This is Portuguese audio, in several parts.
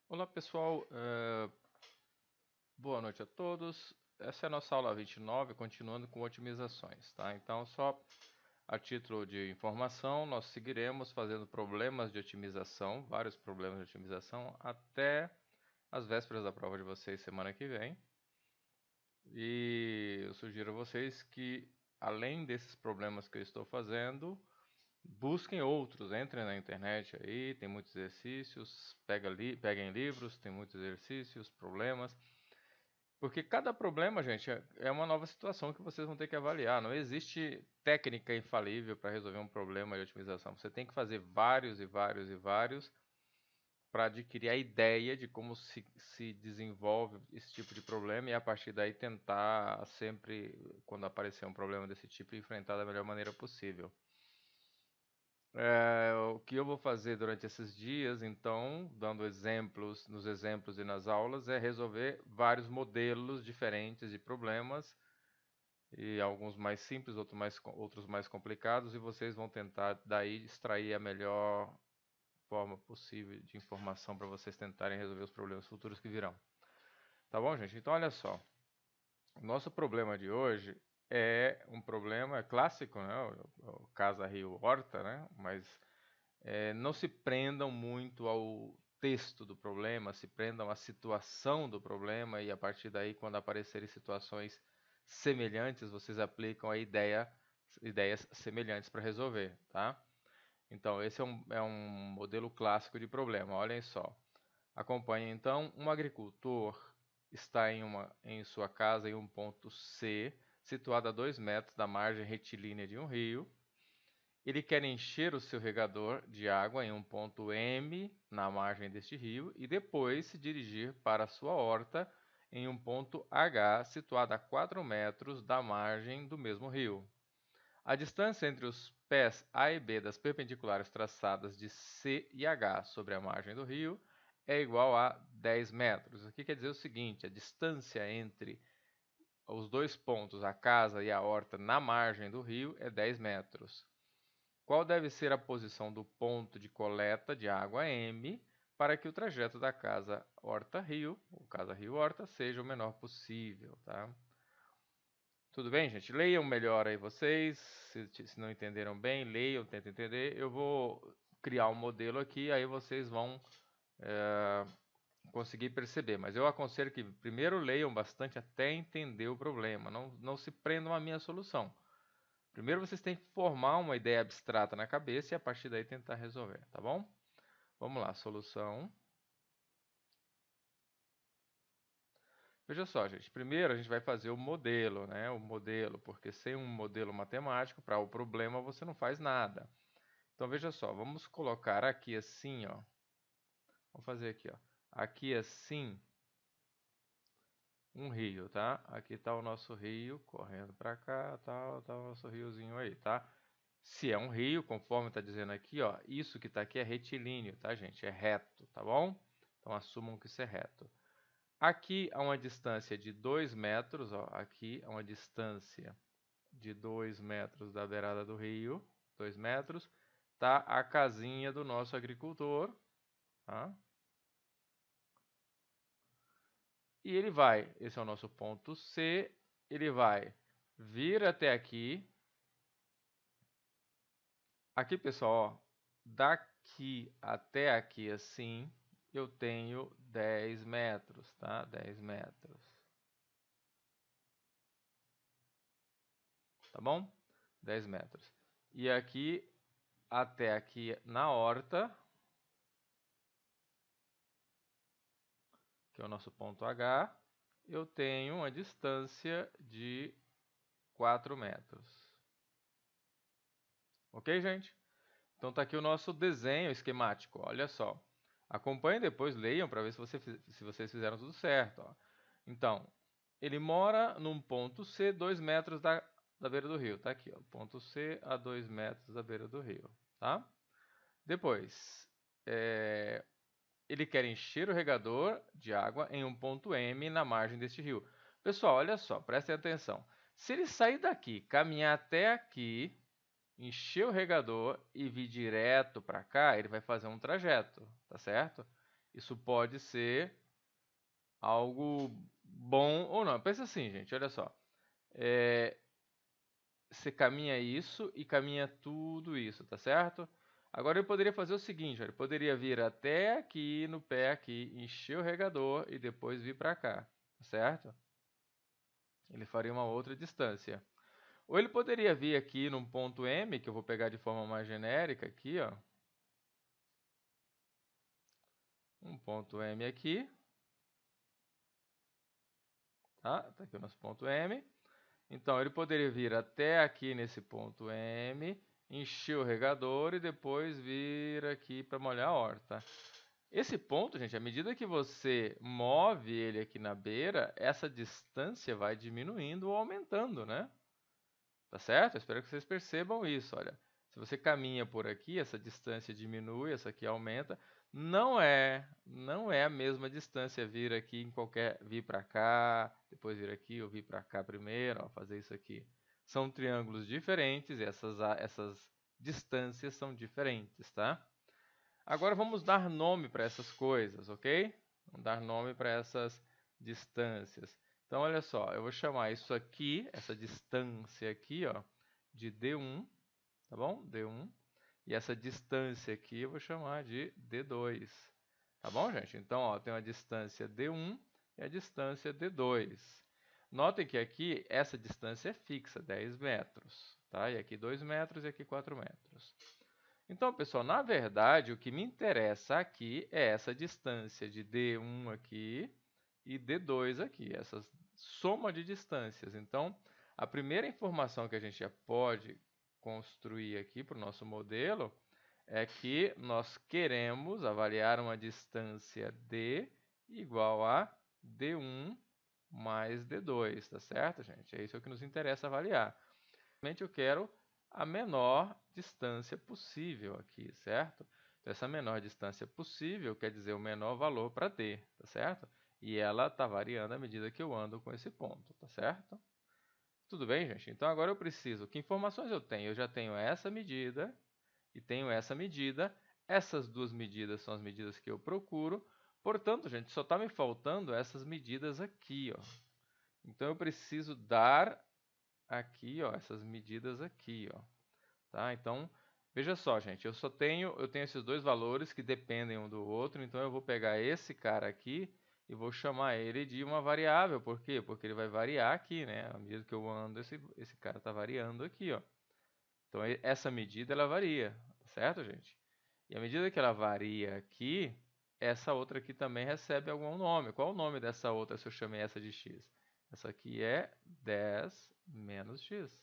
Olá pessoal, boa noite a todos. Essa é a nossa aula 29, continuando com otimizações, tá? Então, só a título de informação, nós seguiremos fazendo problemas de otimização, vários problemas de otimização, até as vésperas da prova de vocês semana que vem. E eu sugiro a vocês que, além desses problemas que eu estou fazendo, busquem outros, entrem na internet aí, tem muitos exercícios, peguem livros, tem muitos exercícios, problemas. Porque cada problema, gente, é uma nova situação que vocês vão ter que avaliar. Não existe técnica infalível para resolver um problema de otimização. Você tem que fazer vários e vários e vários para adquirir a ideia de como se desenvolve esse tipo de problema e a partir daí tentar sempre, quando aparecer um problema desse tipo, enfrentar da melhor maneira possível. O que eu vou fazer durante esses dias, então, dando exemplos nos exemplos e nas aulas, é resolver vários modelos diferentes de problemas, e alguns mais simples, outros mais complicados, e vocês vão tentar daí extrair a melhor forma possível de informação para vocês tentarem resolver os problemas futuros que virão. Tá bom, gente? Então, olha só. O nosso problema de hoje é um problema clássico, né? O Casa Rio Horta, né? Mas não se prendam muito ao texto do problema, se prendam à situação do problema e a partir daí, quando aparecerem situações semelhantes, vocês aplicam ideias semelhantes para resolver, tá? Então, esse é um modelo clássico de problema. Olhem só. Acompanhe então, um agricultor está em sua casa em um ponto C, situado a 2 metros da margem retilínea de um rio. Ele quer encher o seu regador de água em um ponto M na margem deste rio e depois se dirigir para a sua horta em um ponto H situado a 4 metros da margem do mesmo rio. A distância entre os pés A e B das perpendiculares traçadas de C e H sobre a margem do rio é igual a 10 metros. O que quer dizer o seguinte: a distância entre os dois pontos, a casa e a horta, na margem do rio é 10 metros. Qual deve ser a posição do ponto de coleta de água M para que o trajeto da casa Horta-Rio, ou casa Rio-Horta, seja o menor possível, tá? Tudo bem, gente? Leiam melhor aí vocês. Se não entenderam bem, leiam, tentem entender. Eu vou criar um modelo aqui, aí vocês vão conseguir perceber. Mas eu aconselho que primeiro leiam bastante até entender o problema. Não se prendam à minha solução. Primeiro vocês têm que formar uma ideia abstrata na cabeça e a partir daí tentar resolver, tá bom? Vamos lá, solução. Veja só, gente. Primeiro a gente vai fazer o modelo, né? O modelo, porque sem um modelo matemático para o problema você não faz nada. Então veja só, vamos colocar aqui assim, ó. Vamos fazer aqui, ó. Aqui assim, um rio, tá? Aqui está o nosso rio correndo para cá, tá o nosso riozinho aí, tá? Se é um rio, conforme está dizendo aqui, ó, isso que está aqui é retilíneo, tá, gente? É reto, tá bom? Então assumam que isso é reto. Aqui há uma distância de 2 metros, ó, aqui há uma distância de 2 metros da beirada do rio, 2 metros, tá a casinha do nosso agricultor, tá? E ele vai, esse é o nosso ponto C, ele vai vir até aqui. Aqui, pessoal, ó, daqui até aqui assim, eu tenho 10 metros, tá? 10 metros, tá bom? 10 metros. E aqui até aqui na horta, que é o nosso ponto H, eu tenho uma distância de 4 metros. Ok, gente? Então tá aqui o nosso desenho esquemático, olha só. Acompanhem depois, leiam para ver se vocês fizeram tudo certo. Ó. Então, ele mora num ponto C, 2 metros da beira do rio. Tá aqui, ó, ponto C a 2 metros da beira do rio. Tá? Depois, ele quer encher o regador de água em um ponto M na margem deste rio. Pessoal, olha só, prestem atenção. Se ele sair daqui, caminhar até aqui, encher o regador e vir direto para cá, ele vai fazer um trajeto, tá certo? Isso pode ser algo bom ou não. Pensa assim, gente, olha só. Você caminha isso e caminha tudo isso, tá certo? Agora ele poderia fazer o seguinte, ele poderia vir até aqui no pé aqui, encher o regador e depois vir para cá, tá certo? Ele faria uma outra distância. Ou ele poderia vir aqui num ponto M, que eu vou pegar de forma mais genérica aqui, ó. Um ponto M aqui, tá? Tá aqui o nosso ponto M. Então, ele poderia vir até aqui nesse ponto M, encher o regador e depois vir aqui para molhar a horta. Esse ponto, gente, à medida que você move ele aqui na beira, essa distância vai diminuindo ou aumentando, né? Tá certo? Eu espero que vocês percebam isso, olha. Se você caminha por aqui, essa distância diminui, essa aqui aumenta. Não é a mesma distância vir aqui em qualquer, vir para cá, depois vir aqui ou vir para cá primeiro, ó, fazer isso aqui. São triângulos diferentes, e essas distâncias são diferentes, tá? Agora vamos dar nome para essas coisas, ok? Vamos dar nome para essas distâncias. Então, olha só, eu vou chamar isso aqui, essa distância aqui, ó, de D1, tá bom? D1. E essa distância aqui eu vou chamar de D2. Tá bom, gente? Então, ó, tem a distância D1 e a distância D2. Notem que aqui essa distância é fixa, 10 metros, tá? E aqui 2 metros e aqui 4 metros. Então, pessoal, na verdade, o que me interessa aqui é essa distância de D1 aqui e D2 aqui, essa soma de distâncias. Então, a primeira informação que a gente já pode construir aqui para o nosso modelo é que nós queremos avaliar uma distância D igual a D1 mais D2, tá certo, gente? É isso que nos interessa avaliar. Realmente eu quero a menor distância possível aqui, certo? Então, essa menor distância possível quer dizer o menor valor para D, tá certo? E ela está variando à medida que eu ando com esse ponto, tá certo? Tudo bem, gente? Então agora eu preciso, que informações eu tenho? Eu já tenho essa medida e tenho essa medida. Essas duas medidas são as medidas que eu procuro. Portanto, gente, só está me faltando essas medidas aqui, ó. Então eu preciso dar aqui, ó, essas medidas aqui, ó. Tá? Então, veja só, gente, eu tenho esses dois valores que dependem um do outro, então eu vou pegar esse cara aqui e vou chamar ele de uma variável. Por quê? Porque ele vai variar aqui, né? À medida que eu ando, esse cara está variando aqui, ó. Então, essa medida, ela varia, tá certo, gente? E à medida que ela varia aqui, essa outra aqui também recebe algum nome. Qual o nome dessa outra se eu chamei essa de x? Essa aqui é 10 menos x.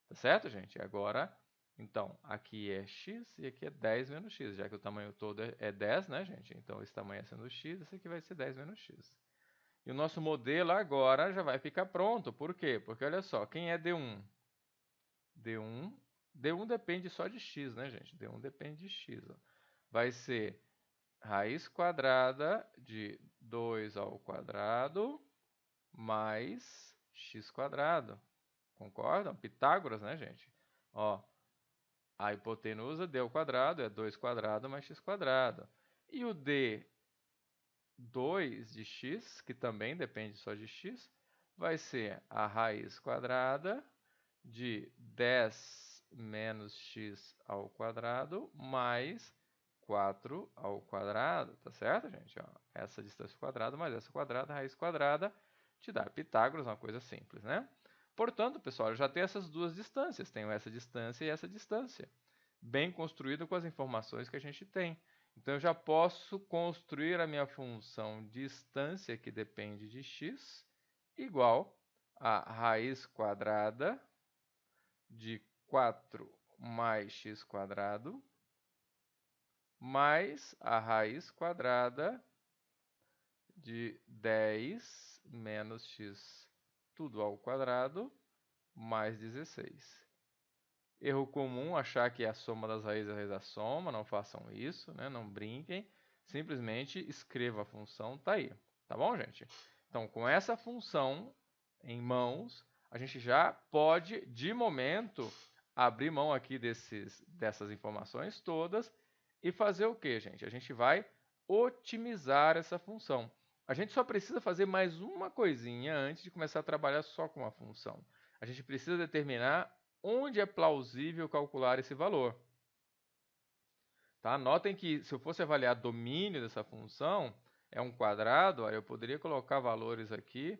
Tá certo, gente? Agora, então, aqui é x e aqui é 10 menos x, já que o tamanho todo é 10, né, gente? Então, esse tamanho é sendo x, esse aqui vai ser 10 menos x. E o nosso modelo agora já vai ficar pronto. Por quê? Porque, olha só, quem é D1? D1 depende só de x, né, gente? D1 depende de x. Ó. Vai ser raiz quadrada de 2 ao quadrado mais x quadrado. Concordam? Pitágoras, né, gente? Ó, a hipotenusa d ao quadrado é 2 quadrado mais x quadrado. E o d2 de x, que também depende só de x, vai ser a raiz quadrada de 10 menos x ao quadrado mais 4 ao quadrado, tá certo, gente? Ó, essa distância quadrada mais essa quadrada, raiz quadrada, te dá Pitágoras, uma coisa simples, né? Portanto, pessoal, eu já tenho essas duas distâncias, tenho essa distância e essa distância, bem construído com as informações que a gente tem. Então, eu já posso construir a minha função distância, que depende de x, igual a raiz quadrada de 4 mais x quadrado, mais a raiz quadrada de 10 menos x tudo ao quadrado, mais 16. Erro comum, achar que a soma das raízes é a raiz da soma, não façam isso, né? Não brinquem, simplesmente escreva a função, tá aí, tá bom, gente? Então, com essa função em mãos, a gente já pode, de momento, abrir mão aqui dessas informações todas e fazer o que, gente? A gente vai otimizar essa função. A gente só precisa fazer mais uma coisinha antes de começar a trabalhar só com a função. A gente precisa determinar onde é plausível calcular esse valor. Tá? Notem que se eu fosse avaliar domínio dessa função, é um quadrado, aí eu poderia colocar valores aqui,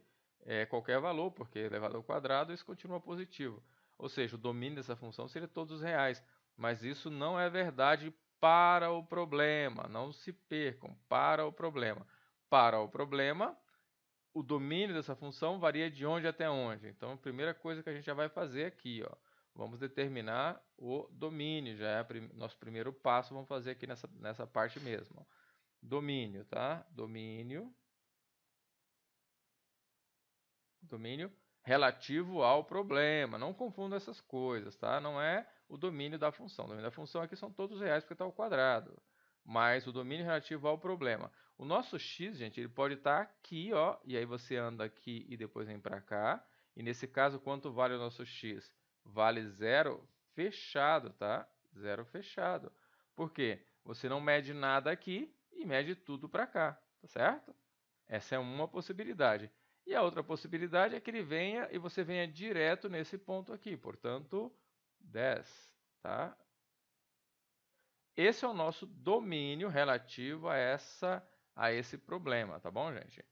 qualquer valor, porque elevado ao quadrado isso continua positivo. Ou seja, o domínio dessa função seria todos os reais. Mas isso não é verdade para o problema. Não se percam, para o problema. Para o problema, o domínio dessa função varia de onde até onde. Então, a primeira coisa que a gente já vai fazer aqui, ó, vamos determinar o domínio, já é nosso primeiro passo, vamos fazer aqui nessa parte mesmo. Ó. Domínio, tá? Domínio relativo ao problema. Não confunda essas coisas, tá? Não é o domínio da função. O domínio da função aqui são todos reais porque está ao quadrado. Mas o domínio relativo ao problema. O nosso x, gente, ele pode estar aqui, ó. E aí você anda aqui e depois vem para cá. E nesse caso, quanto vale o nosso x? Vale zero fechado, tá? Zero fechado. Por quê? Você não mede nada aqui e mede tudo para cá, tá certo? Essa é uma possibilidade. E a outra possibilidade é que ele venha e você venha direto nesse ponto aqui, portanto, 10, tá? Esse é o nosso domínio relativo a esse problema, tá bom, gente?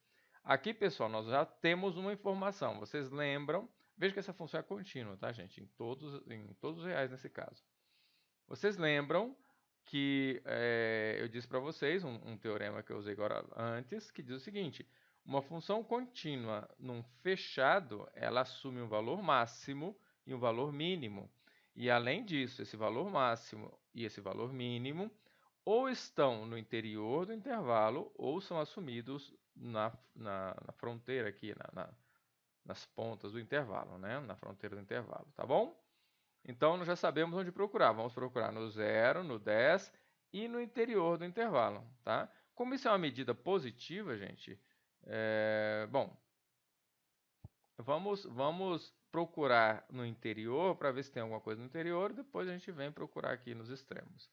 Aqui, pessoal, nós já temos uma informação. Vocês lembram? Veja que essa função é contínua, tá, gente? Em todos os reais nesse caso. Vocês lembram que eu disse para vocês um teorema que eu usei agora antes, que diz o seguinte: uma função contínua num fechado, ela assume um valor máximo e um valor mínimo. E além disso, esse valor máximo e esse valor mínimo ou estão no interior do intervalo ou são assumidos na fronteira aqui, nas pontas do intervalo, né? Na fronteira do intervalo, tá bom? Então, nós já sabemos onde procurar. Vamos procurar no 0, no 10 e no interior do intervalo. Tá? Como isso é uma medida positiva, gente, bom, vamos procurar no interior para ver se tem alguma coisa no interior. Depois a gente vem procurar aqui nos extremos.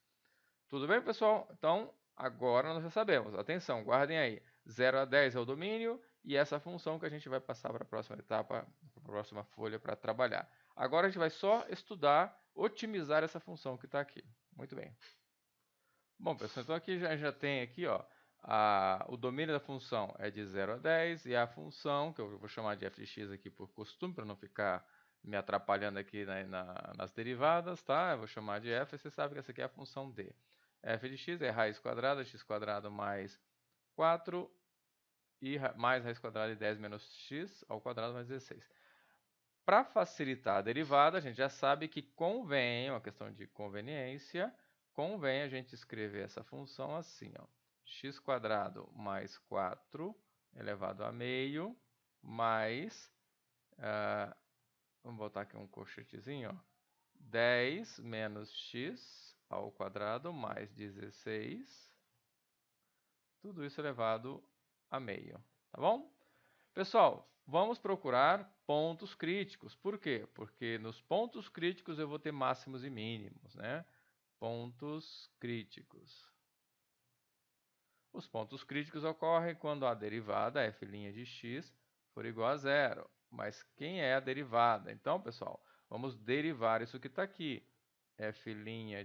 Tudo bem, pessoal? Então, agora nós já sabemos. Atenção, guardem aí. 0 a 10 é o domínio e essa função que a gente vai passar para a próxima etapa, para a próxima folha para trabalhar. Agora a gente vai só estudar, otimizar essa função que está aqui. Muito bem. Bom, pessoal, então aqui já tem aqui, ó, o domínio da função é de 0 a 10 e a função, que eu vou chamar de f de x aqui por costume, para não ficar me atrapalhando aqui nas derivadas, tá? Eu vou chamar de f, você sabe que essa aqui é a função d. F de x é raiz quadrada, x quadrado mais 4 e mais raiz quadrada de 10 menos x ao quadrado mais 16. Para facilitar a derivada, a gente já sabe que convém, uma questão de conveniência, convém a gente escrever essa função assim, ó, x quadrado mais 4 elevado a meio, mais, vamos botar aqui um colchetezinho, ó, 10 menos x ao quadrado mais 16, tudo isso elevado a meio, tá bom? Pessoal, vamos procurar pontos críticos. Por quê? Porque nos pontos críticos eu vou ter máximos e mínimos, né? Pontos críticos. Os pontos críticos ocorrem quando a derivada f' de x for igual a zero. Mas quem é a derivada? Então, pessoal, vamos derivar isso que está aqui. F'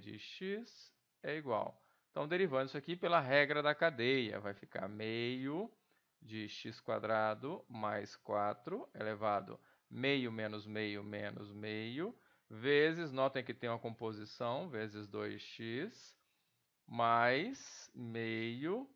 de x é igual. Então, derivando isso aqui pela regra da cadeia, vai ficar meio de x quadrado mais 4 elevado meio menos meio menos meio, vezes, notem que tem uma composição, vezes 2x, mais meio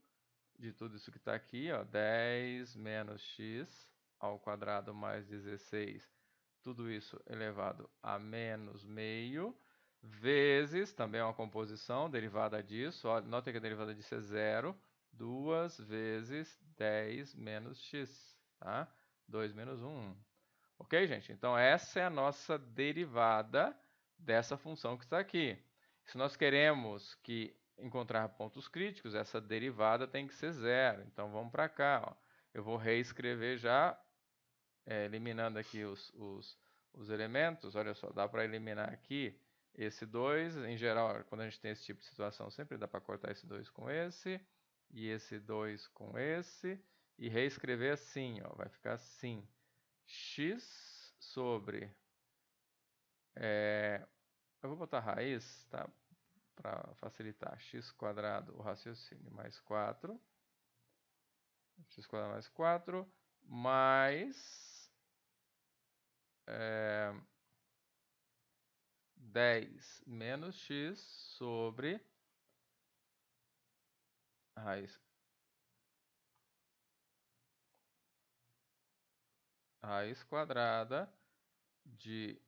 de tudo isso que está aqui, ó, 10 menos x ao quadrado mais 16, tudo isso elevado a menos meio, vezes, também é uma composição derivada disso, ó, notem que a derivada disso é zero, 2 vezes 10 menos x, tá? 2 menos 1. Ok, gente? Então, essa é a nossa derivada dessa função que está aqui. Se nós queremos encontrar pontos críticos, essa derivada tem que ser zero. Então, vamos para cá. Ó. Eu vou reescrever já, eliminando aqui os elementos. Olha só, dá para eliminar aqui esse 2. Em geral, quando a gente tem esse tipo de situação, sempre dá para cortar esse 2 com esse. e esse 2 com esse, e reescrever assim, ó, vai ficar assim, x sobre, eu vou botar raiz, tá? Para facilitar, x quadrado, o raciocínio, mais 4, x quadrado mais 4, mais 10 menos x sobre raiz quadrada de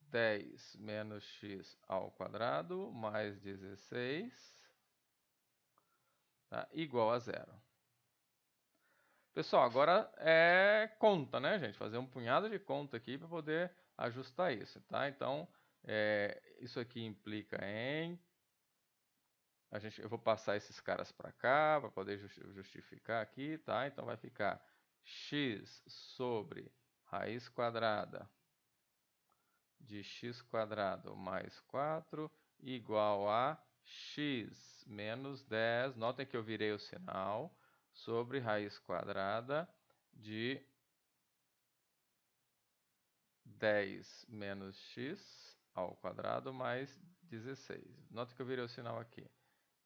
10 menos x ao quadrado mais 16, tá? Igual a zero. Pessoal, agora é conta, né, gente? Fazer um punhado de conta aqui para poder ajustar isso, tá? Então, isso aqui implica em... eu vou passar esses caras para cá para poder justificar aqui, tá? Então vai ficar x sobre raiz quadrada de x quadrado mais 4 igual a x menos 10, notem que eu virei o sinal, sobre raiz quadrada de 10 menos x ao quadrado mais 16. Notem que eu virei o sinal aqui.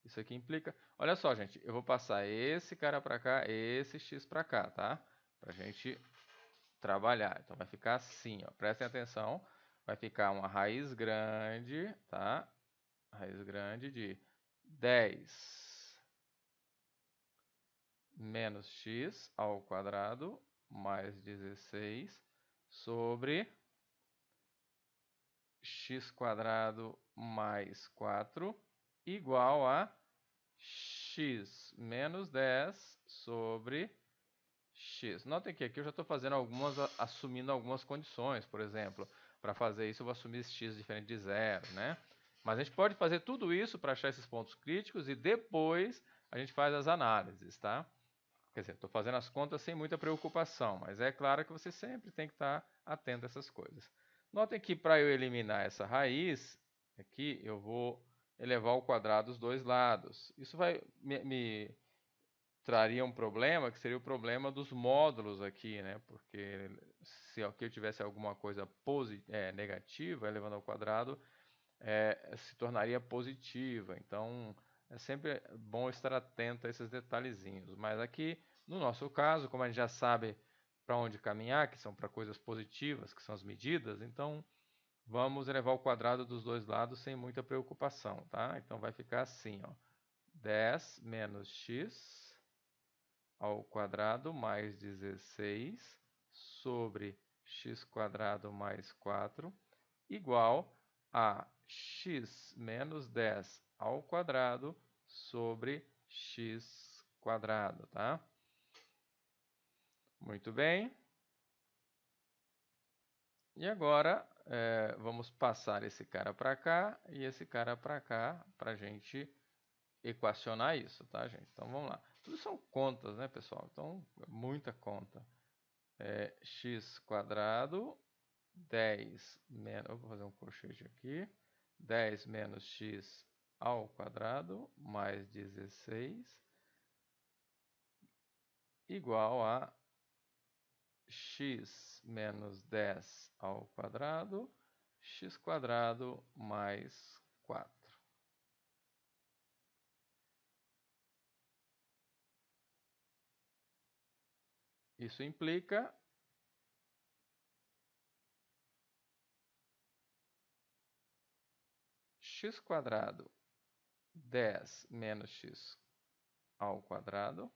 Isso aqui implica... Olha só, gente, eu vou passar esse cara para cá, esse x para cá, tá? Para a gente trabalhar. Então, vai ficar assim, ó. Prestem atenção. Vai ficar uma raiz grande, tá? Raiz grande de 10 menos x ao quadrado mais 16 sobre x quadrado mais 4 igual a x menos 10 sobre x. Notem que aqui eu já estou fazendo assumindo algumas condições, por exemplo, para fazer isso eu vou assumir esse x diferente de zero, né? Mas a gente pode fazer tudo isso para achar esses pontos críticos e depois a gente faz as análises, tá? Quer dizer, estou fazendo as contas sem muita preocupação, mas é claro que você sempre tem que estar atento a essas coisas. Notem que para eu eliminar essa raiz, aqui eu vou elevar ao quadrado os dois lados. Isso vai me traria um problema, que seria o problema dos módulos aqui, né? Porque se aqui eu tivesse alguma coisa negativa, elevando ao quadrado, se tornaria positiva. Então, é sempre bom estar atento a esses detalhezinhos. Mas aqui, no nosso caso, como a gente já sabe para onde caminhar, que são para coisas positivas, que são as medidas, então vamos elevar ao quadrado dos dois lados sem muita preocupação, tá? Então vai ficar assim, ó, 10 menos x ao quadrado mais 16 sobre x quadrado mais 4 igual a x menos 10 ao quadrado sobre x quadrado, tá? Muito bem. E agora vamos passar esse cara para cá e esse cara para cá para a gente equacionar isso, tá, gente? Então vamos lá. Tudo são contas, né, pessoal? Então, muita conta. X quadrado 10 menos, eu vou fazer um colchete aqui, 10 menos x ao quadrado mais 16 igual a x menos 10 ao quadrado, x quadrado mais 4. Isso implica x quadrado 10 menos x ao quadrado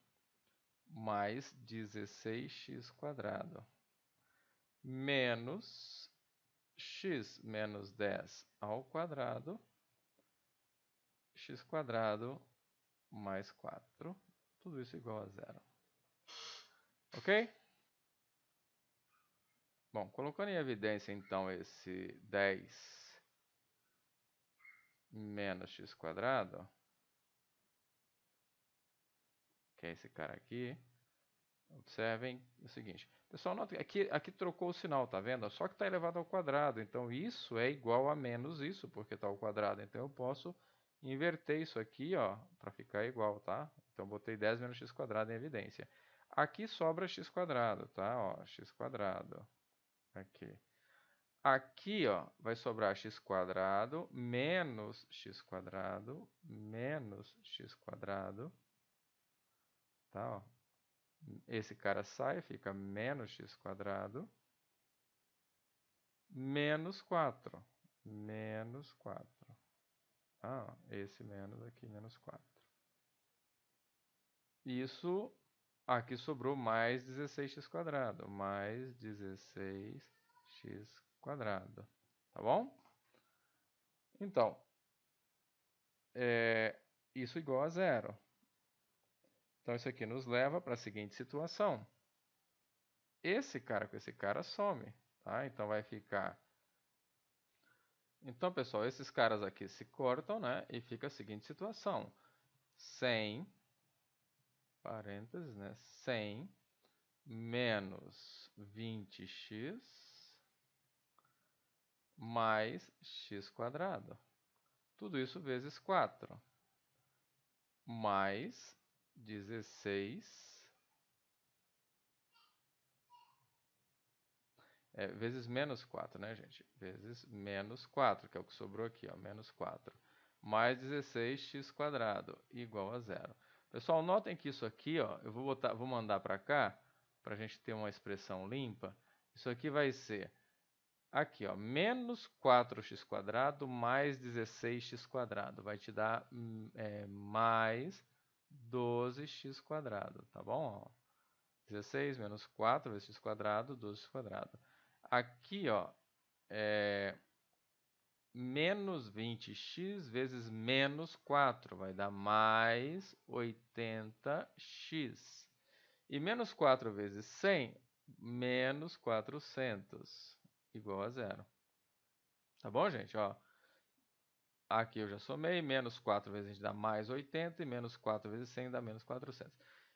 mais 16x quadrado menos x menos 10 ao quadrado, x quadrado mais 4, tudo isso igual a zero. Ok? Bom, colocando em evidência então esse 10 menos x quadrado, que é esse cara aqui, observem o seguinte. Pessoal, nota que aqui trocou o sinal, tá vendo? Só que está elevado ao quadrado, então isso é igual a menos isso, porque está ao quadrado. Então eu posso inverter isso aqui, ó, para ficar igual, tá? Então, botei 10 menos x quadrado em evidência. Aqui sobra x quadrado, tá? Ó, x quadrado. Aqui. Aqui, ó, vai sobrar x quadrado menos x quadrado menos x quadrado, tá? Ó. Esse cara sai, fica menos x quadrado menos 4. Menos 4. Ah, esse menos aqui, menos 4. Isso, aqui sobrou mais 16x quadrado. Mais 16x quadrado. Tá bom? Então, isso igual a zero. Então, isso aqui nos leva para a seguinte situação. Esse cara com esse cara some. Tá? Então, vai ficar... Então, pessoal, esses caras aqui se cortam, né? E fica a seguinte situação. 100, parênteses, né? 100 menos 20x mais x quadrado. Tudo isso vezes 4. Mais 16 vezes menos 4, né, gente? Vezes menos 4, que é o que sobrou aqui, ó, menos 4. Mais 16x quadrado, igual a zero. Pessoal, notem que isso aqui, ó, eu vou mandar para cá, para a gente ter uma expressão limpa. Isso aqui vai ser, aqui, ó, menos 4x quadrado mais 16x quadrado. Vai te dar mais 12x quadrado, tá bom? Ó, 16 menos 4 vezes x quadrado, 12x quadrado. Aqui, ó, menos 20x vezes menos 4 vai dar mais 80x. E menos 4 vezes 100, menos 400, igual a zero. Tá bom, gente? Ó, aqui eu já somei, menos 4 vezes 20 dá mais 80, e menos 4 vezes 100 dá menos 400.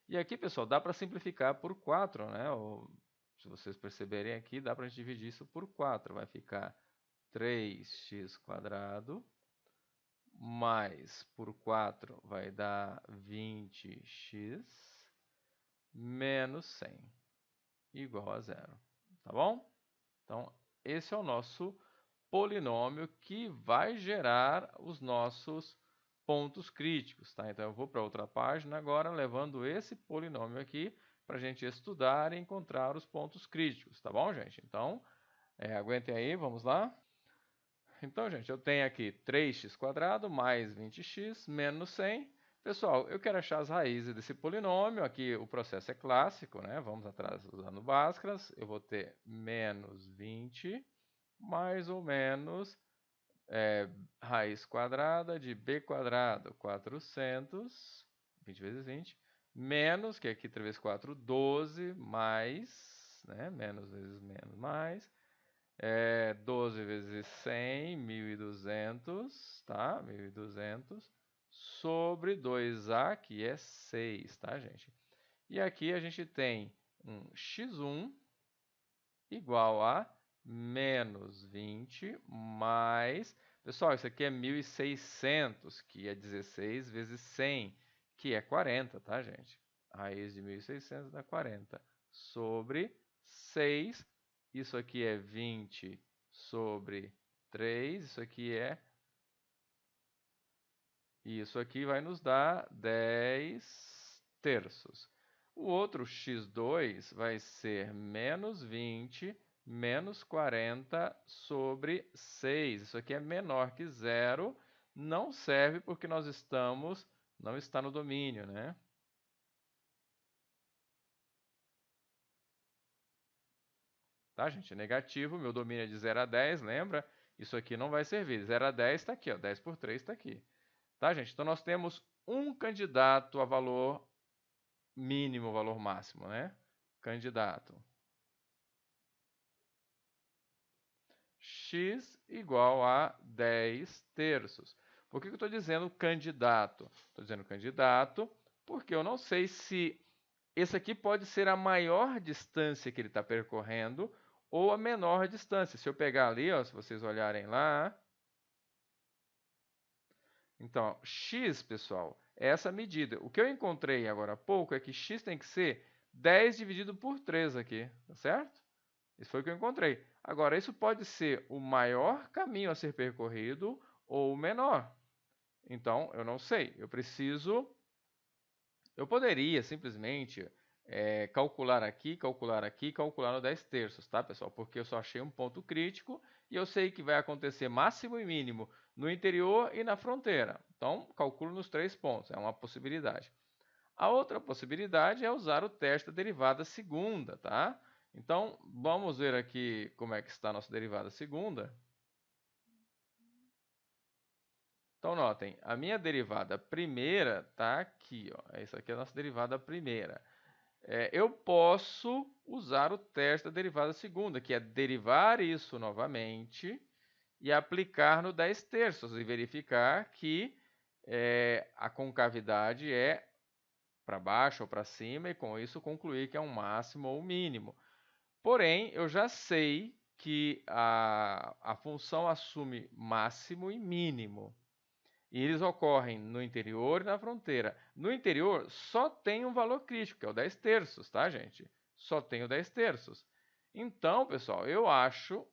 E aqui, pessoal, dá para simplificar por 4, né? Ou, se vocês perceberem aqui, dá para a gente dividir isso por 4. Vai ficar 3x quadrado mais por 4 vai dar 20x menos 100, igual a zero. Tá bom? Então, esse é o nosso polinômio que vai gerar os nossos pontos críticos. Tá? Então, eu vou para outra página agora, levando esse polinômio aqui para a gente estudar e encontrar os pontos críticos. Tá bom, gente? Então, aguentem aí, vamos lá. Então, gente, eu tenho aqui 3x quadrado mais 20x menos 100. Pessoal, eu quero achar as raízes desse polinômio. Aqui o processo é clássico, né? Vamos atrás usando Bhaskara. Eu vou ter menos 20 mais ou menos raiz quadrada de b quadrado, 400, 20 vezes 20, menos, que aqui 3 vezes 4, 12, mais, né? Menos vezes menos, mais, 12 vezes 100, 1.200, tá? 1.200 sobre 2a, que é 6, tá, gente? E aqui a gente tem um x1 igual a menos 20 mais... Pessoal, isso aqui é 1.600, que é 16 vezes 100, que é 40, tá, gente? A raiz de 1.600 dá 40. Sobre 6, isso aqui é 20 sobre 3, isso aqui é... Isso aqui vai nos dar 10 terços. O outro x2 vai ser menos 20 menos 40 sobre 6. Isso aqui é menor que zero. Não serve porque nós estamos... Não está no domínio, né? Tá, gente? É negativo. Meu domínio é de 0 a 10, lembra? Isso aqui não vai servir. 0 a 10 está aqui, ó. 10 por 3 está aqui. Tá, gente? Então, nós temos um candidato a valor mínimo, valor máximo, né? Candidato. X igual a 10 terços. Por que eu estou dizendo candidato? Estou dizendo candidato porque eu não sei se esse aqui pode ser a maior distância que ele está percorrendo ou a menor distância. Se eu pegar ali, ó, se vocês olharem lá, Então, x, pessoal, é essa medida. O que eu encontrei agora há pouco é que x tem que ser 10 dividido por 3 aqui, tá certo? Isso foi o que eu encontrei. Agora, isso pode ser o maior caminho a ser percorrido ou o menor. Então, eu não sei. Eu poderia simplesmente calcular aqui, calcular no 10 terços, tá, pessoal? Porque eu só achei um ponto crítico e eu sei que vai acontecer máximo e mínimo no interior e na fronteira. Então, calculo nos 3 pontos, é uma possibilidade. A outra possibilidade é usar o teste da derivada segunda, tá? Então, vamos ver aqui como é que está a nossa derivada segunda. Então, notem, a minha derivada primeira está aqui, ó. Essa aqui é a nossa derivada primeira. Eu posso usar o teste da derivada segunda, que é derivar isso novamente e aplicar no 10 terços e verificar que a concavidade é para baixo ou para cima e com isso concluir que é um máximo ou um mínimo. Porém, eu já sei que a função assume máximo e mínimo. E eles ocorrem no interior e na fronteira. No interior só tem um valor crítico, que é o 10 terços, tá, gente? Só tem o 10 terços. Então, pessoal, eu acho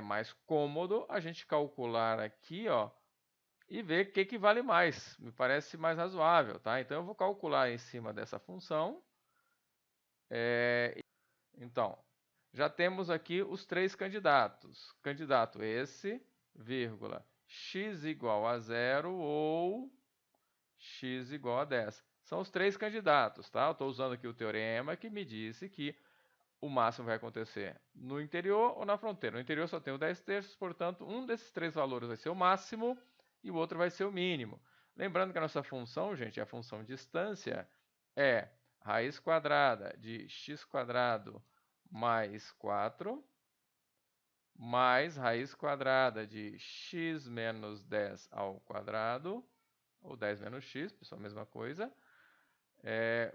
mais cômodo a gente calcular aqui, ó, e ver o que vale mais. Me parece mais razoável, tá? Então, eu vou calcular em cima dessa função. Então, já temos aqui os 3 candidatos. Candidato esse, vírgula, x igual a 0 ou x igual a 10. São os 3 candidatos, tá? Eu estou usando aqui o teorema que me disse que o máximo vai acontecer no interior ou na fronteira. No interior só tem o 10 terços, portanto, um desses 3 valores vai ser o máximo e o outro vai ser o mínimo. Lembrando que a nossa função, gente, a função distância é raiz quadrada de x quadrado mais 4 mais raiz quadrada de x menos 10 ao quadrado, ou 10 menos x, pessoal, a mesma coisa,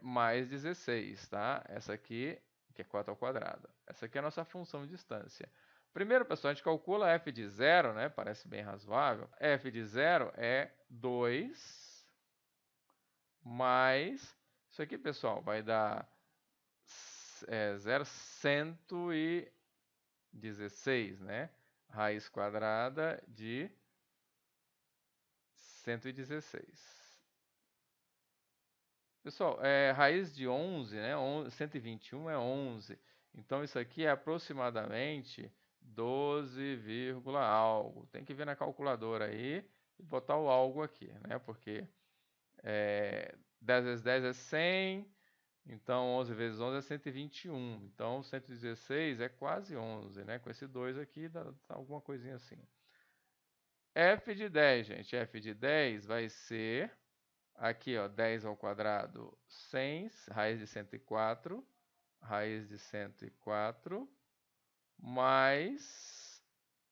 mais 16, tá? Essa aqui, que é 4 ao quadrado. Essa aqui é a nossa função de distância. Primeiro, pessoal, a gente calcula f de zero, né? Parece bem razoável. F de zero é 2 mais... Isso aqui, pessoal, vai dar 0,116, né? Raiz quadrada de 116. Pessoal, raiz de 11, né? 121 é 11. Então, isso aqui é aproximadamente 12, algo. Tem que ver na calculadora aí e botar o algo aqui, né? Porque 10 vezes 10 é 100, então 11 vezes 11 é 121. Então, 116 é quase 11, né? Com esse 2 aqui, dá alguma coisinha assim. F de 10, gente. F de 10 vai ser... Aqui, ó, 10 ao quadrado, 100, raiz de 104, raiz de 104, mais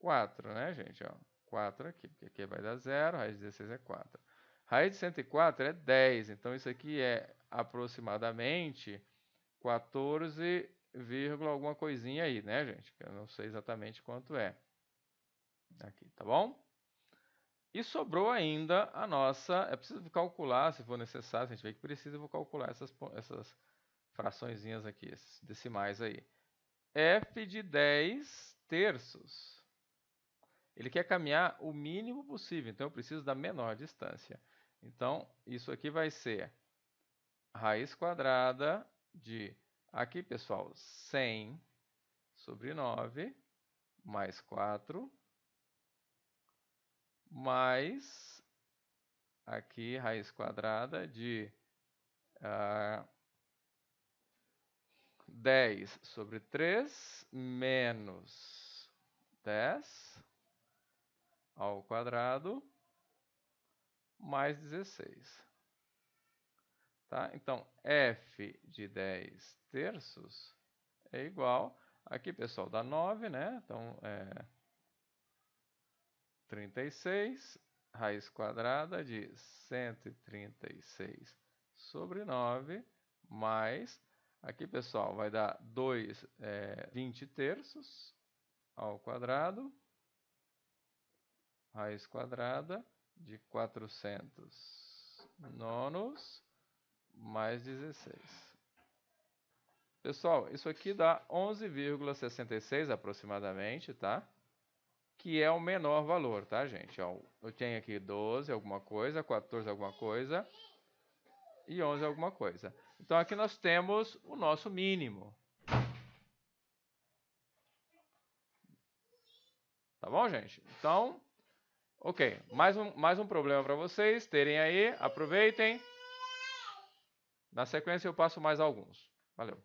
4, né, gente? Ó, 4 aqui, porque aqui vai dar 0, raiz de 16 é 4. Raiz de 104 é 10, então isso aqui é aproximadamente 14, alguma coisinha aí, né, gente? Eu não sei exatamente quanto é. Aqui, tá bom? E sobrou ainda a nossa... É preciso calcular, se for necessário, se a gente vê que precisa, eu vou calcular essas fraçõezinhas aqui, esses decimais aí. F de 10 terços. Ele quer caminhar o mínimo possível, então eu preciso da menor distância. Então, isso aqui vai ser raiz quadrada de... Aqui, pessoal, 100 sobre 9, mais 4, mais... Aqui, raiz quadrada de 10 sobre 3 menos 10 ao quadrado mais 16. Tá? Então, f de 10 terços é igual... Aqui, pessoal, dá 9, né? Então, 36, raiz quadrada de 136 sobre 9, mais... Aqui, pessoal, vai dar 20 terços ao quadrado, raiz quadrada de 400 nonos mais 16. Pessoal, isso aqui dá 11,66 aproximadamente, tá? Que é o menor valor, tá, gente? Ó, eu tenho aqui 12 alguma coisa, 14 alguma coisa e 11 alguma coisa. Então aqui nós temos o nosso mínimo. Tá bom, gente? Então, ok. Mais um problema para vocês terem aí. Aproveitem. Na sequência eu passo mais alguns. Valeu.